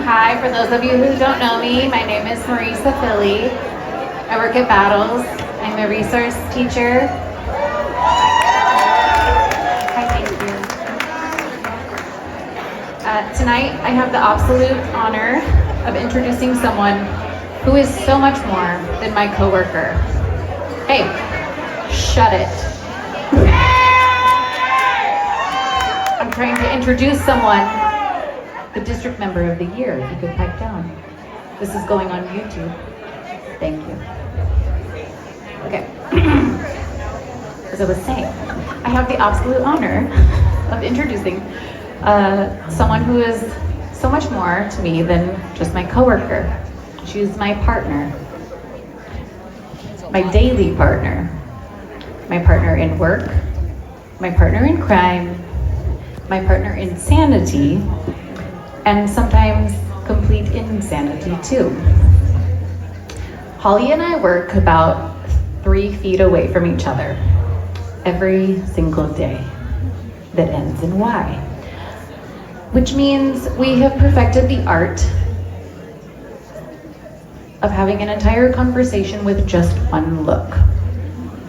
Hi, for those of you who don't know me, my name is Marisa Philly. I work at Battles. I'm a resource teacher. Hi, thank you. Tonight, I have the absolute honor of introducing someone who is so much more than my coworker. Hey, shut it. I'm trying to introduce someone, the district member of the year, if you could pipe down. This is going on YouTube. Thank you. Okay. As I was saying, I have the absolute honor of introducing someone who is so much more to me than just my coworker. She's my partner, my daily partner, my partner in work, my partner in crime, my partner in sanity, and sometimes complete insanity too. Hollie and I work about 3 feet away from each other every single day that ends in Y, which means we have perfected the art of having an entire conversation with just one look.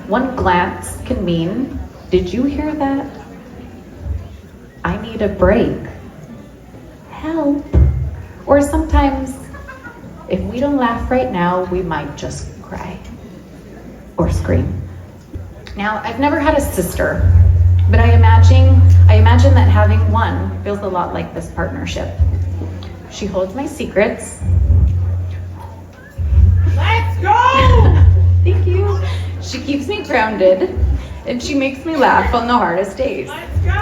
One glance can mean, did you hear that? I need a break. Help. Or sometimes, if we don't laugh right now, we might just cry or scream. Now, I've never had a sister, but I imagine that having one feels a lot like this partnership. She holds my secrets. Let's go! Thank you. She keeps me grounded, and she makes me laugh on the hardest days. Let's go!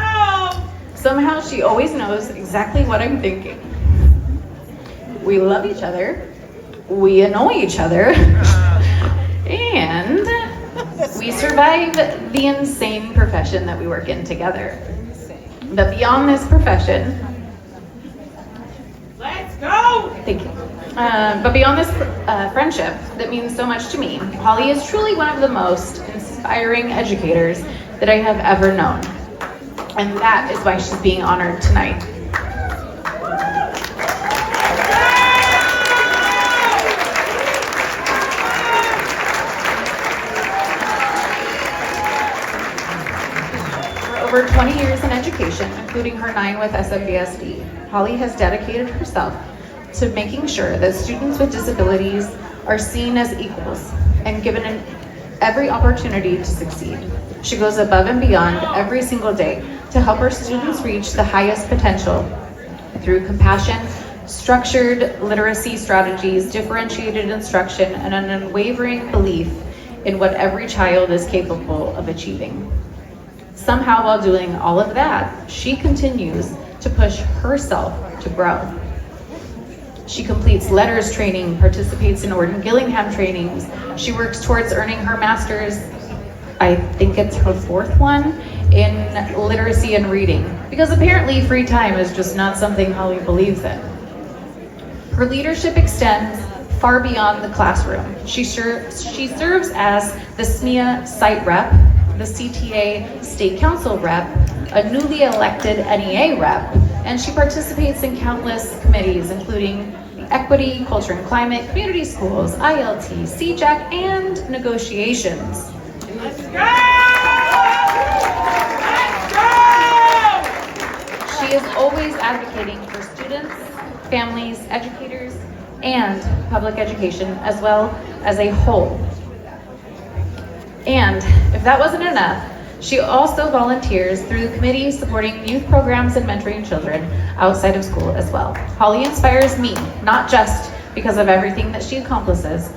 Somehow she always knows exactly what I'm thinking. We love each other, we annoy each other, and we survive the insane profession that we work in together. But beyond this profession, Let's go! thank you. But beyond this friendship that means so much to me, Hollie is truly one of the most inspiring educators that I have ever known. And that is why she's being honored tonight. For over 20 years in education, including her 9 with SMBSD, Hollie has dedicated herself to making sure that students with disabilities are seen as equals and given every opportunity to succeed. She goes above and beyond every single day to help her students reach the highest potential through compassion, structured literacy strategies, differentiated instruction, and an unwavering belief in what every child is capable of achieving. Somehow, while doing all of that, she continues to push herself to grow. She completes letters training, participates in Orton Gillingham trainings. She works towards earning her master's, I think it's her 4th one, in literacy and reading, because apparently free time is just not something Hollie believes in. Her leadership extends far beyond the classroom. She serves as the SMEEA site rep, the CTA State Council rep, a newly elected NEA rep, and she participates in countless committees, including Equity, Culture and Climate, Community Schools, ILT, CJAC, and negotiations. Let's go! Let's go! She is always advocating for students, families, educators, and public education, as well as a whole. And if that wasn't enough, she also volunteers through the committee supporting youth programs and mentoring children outside of school as well. Hollie inspires me, not just because of everything that she accomplishes,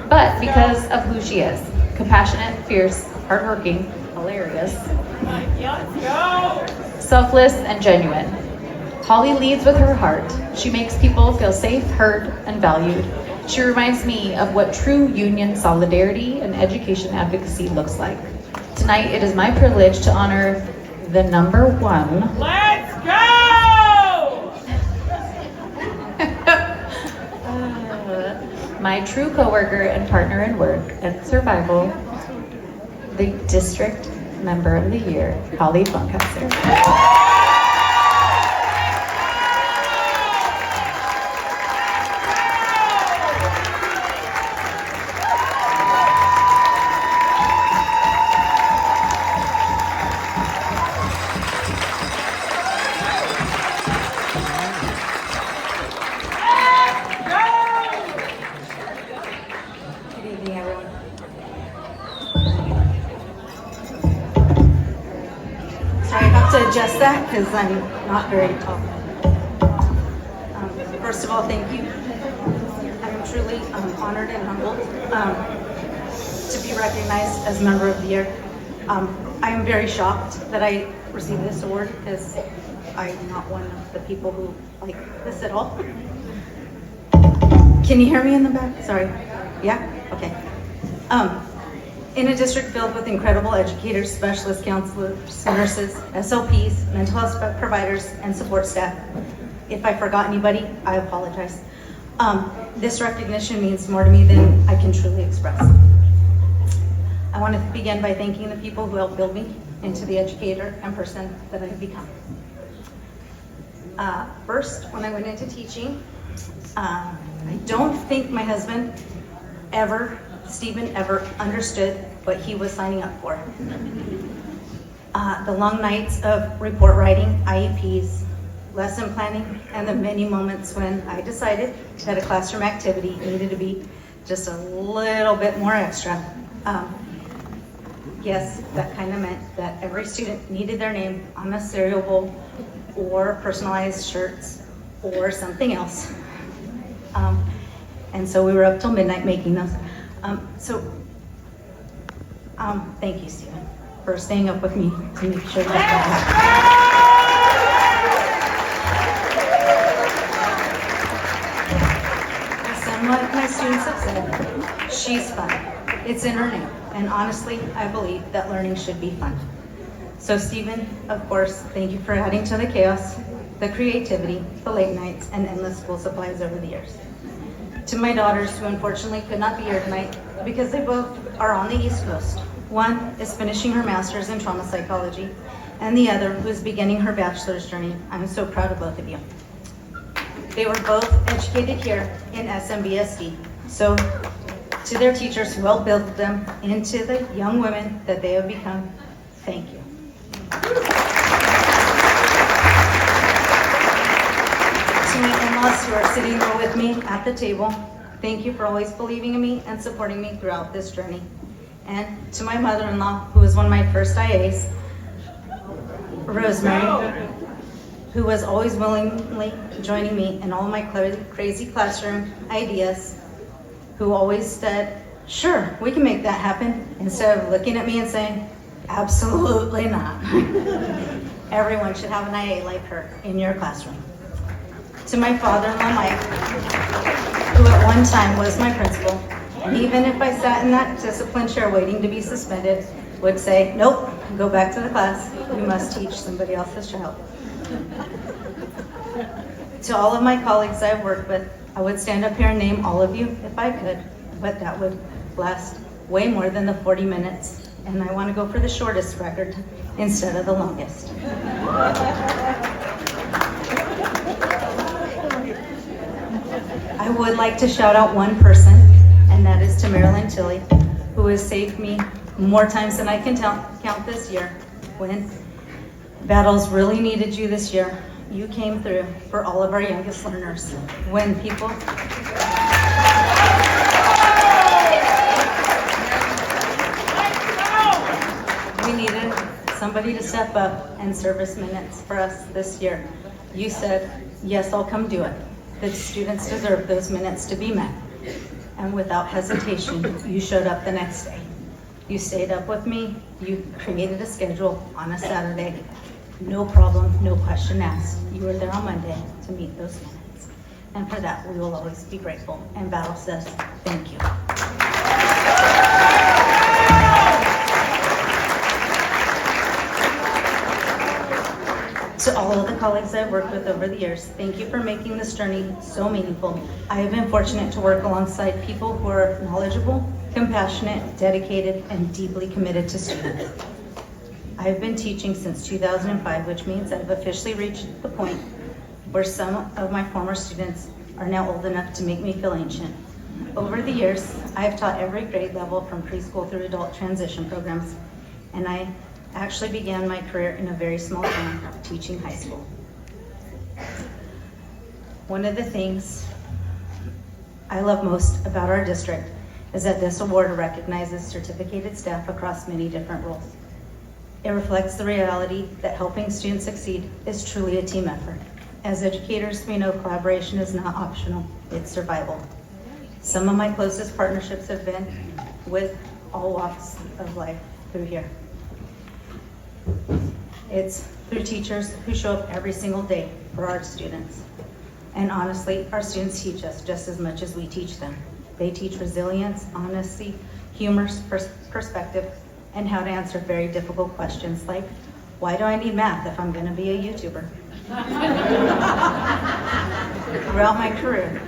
but because of who she is. Compassionate, fierce, hardworking, hilarious, Let's go! selfless, and genuine. Hollie leads with her heart. She makes people feel safe, heard, and valued. She reminds me of what true union solidarity and education advocacy looks like. Tonight, it is my privilege to honor the number 1. Let's go! My true coworker and partner in work and survival, the district member of the year, Hollie Funkhouser. to adjust that because I'm not very tall. First of all, thank you. I'm truly honored and humbled to be recognized as Member of the Year. I am very shocked that I received this award because I'm not one of the people who like this at all. Can you hear me in the back? Sorry. Yeah? Okay. In a district filled with incredible educators, specialists, counselors, nurses, SLPs, mental health providers, and support staff. If I forgot anybody, I apologize. This recognition means more to me than I can truly express. I want to begin by thanking the people who helped build me into the educator and person that I've become. First, when I went into teaching, I don't think my husband Stephen ever understood what he was signing up for. The long nights of report writing, IEPs, lesson planning, and the many moments when I decided that a classroom activity needed to be just a little bit more extra. Yes, that kind of meant that every student needed their name on a cereal bowl or personalized shirts or something else. And so we were up till midnight making those. Thank you, Stephen, for staying up with me to make sure that happened. Like my students have said, she's fun. It's in her name. And honestly, I believe that learning should be fun. So Stephen, of course, thank you for adding to the chaos, the creativity, the late nights, and endless school supplies over the years. To my daughters, who unfortunately could not be here tonight because they both are on the East Coast. One is finishing her master's in trauma psychology, and the other who is beginning her bachelor's journey. I'm so proud of both of you. They were both educated here in SMBSD. So to their teachers who helped build them into the young women that they have become, thank you. To my in-laws who are sitting there with me at the table, thank you for always believing in me and supporting me throughout this journey. And to my mother-in-law, who was one of my first IAs, Rosemary, who was always willingly joining me in all my crazy classroom ideas, who always said, sure, we can make that happen, instead of looking at me and saying, absolutely not. Everyone should have an IA like her in your classroom. To my father-in-law, Mike, who at one time was my principal, and even if I sat in that discipline chair waiting to be suspended, would say, nope, go back to the class. You must teach somebody else's child. To all of my colleagues I've worked with, I would stand up here and name all of you if I could, but that would last way more than the 40 minutes, and I want to go for the shortest record instead of the longest. I would like to shout out one person, and that is to Marilyn Tilley, who has saved me more times than I can count this year. When battles really needed you this year, you came through for all of our youngest learners. When people we needed somebody to step up and service minutes for us this year, you said, yes, I'll come do it. The students deserve those minutes to be met. And without hesitation, you showed up the next day. You stayed up with me, you created a schedule on a Saturday. No problem, no question asked. You were there on Monday to meet those minutes. And for that, we will always be grateful. And Battle says, thank you. To all of the colleagues I've worked with over the years, thank you for making this journey so meaningful. I have been fortunate to work alongside people who are knowledgeable, compassionate, dedicated, and deeply committed to students. I've been teaching since 2005, which means I've officially reached the point where some of my former students are now old enough to make me feel ancient. Over the years, I've taught every grade level from preschool through adult transition programs, and I actually began my career in a very small town teaching high school. One of the things I love most about our district is that this award recognizes certificated staff across many different roles. It reflects the reality that helping students succeed is truly a team effort. As educators, we know collaboration is not optional, it's survival. Some of my closest partnerships have been with all walks of life through here. It's through teachers who show up every single day for our students. And honestly, our students teach us just as much as we teach them. They teach resilience, honesty, humor, perspective, and how to answer very difficult questions like, why do I need math if I'm gonna be a YouTuber? Throughout my career,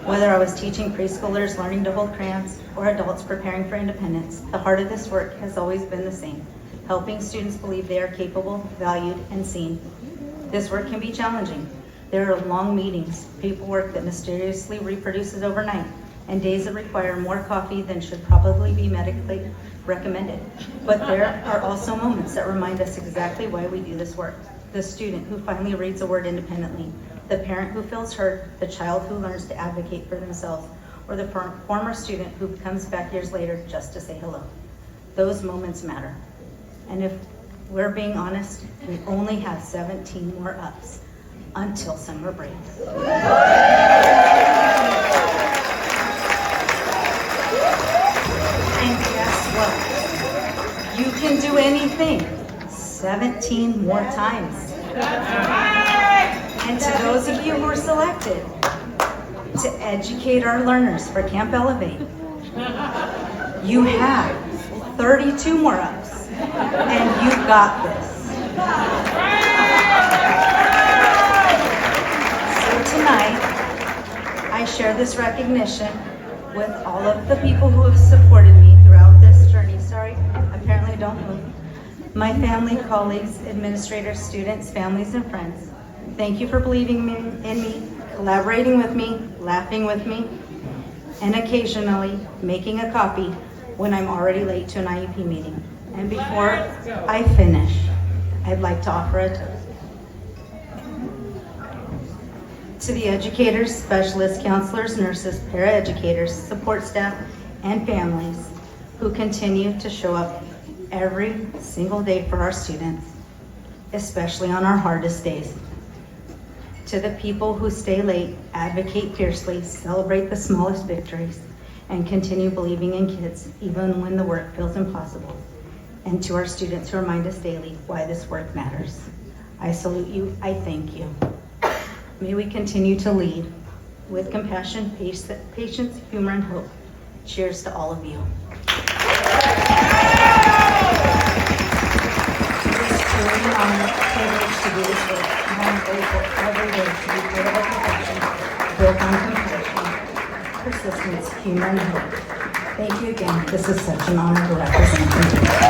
whether I was teaching preschoolers learning to hold crayons or adults preparing for independence, the heart of this work has always been the same, helping students believe they are capable, valued, and seen. This work can be challenging. There are long meetings, paperwork that mysteriously reproduces overnight, and days that require more coffee than should probably be medically recommended. But there are also moments that remind us exactly why we do this work. The student who finally reads a word independently, the parent who feels heard, the child who learns to advocate for themselves, or the former student who comes back years later just to say hello. Those moments matter. And if we're being honest, we only have 17 more ups until summer break. And guess what? You can do anything 17 more times. And to those of you who are selected to educate our learners for Camp Elevate, you have 32 more ups, and you got this. So tonight, I share this recognition with all of the people who have supported me throughout this journey. Sorry, apparently don't move. My family, colleagues, administrators, students, families, and friends. Thank you for believing in me, collaborating with me, laughing with me, and occasionally making a copy when I'm already late to an IEP meeting. And before I finish, I'd like to offer a toast. To the educators, specialists, counselors, nurses, paraeducators, support staff, and families who continue to show up every single day for our students, especially on our hardest days. To the people who stay late, advocate fiercely, celebrate the smallest victories, and continue believing in kids even when the work feels impossible. And to our students who remind us daily why this work matters. I salute you, I thank you. May we continue to lead with compassion, patience, humor, and hope. Cheers to all of you. It is truly an honor and privilege to do this work, and I'm grateful every day to be part of a profession built on compassion, persistence, humor, and hope. Thank you again. This is such an honor to represent you.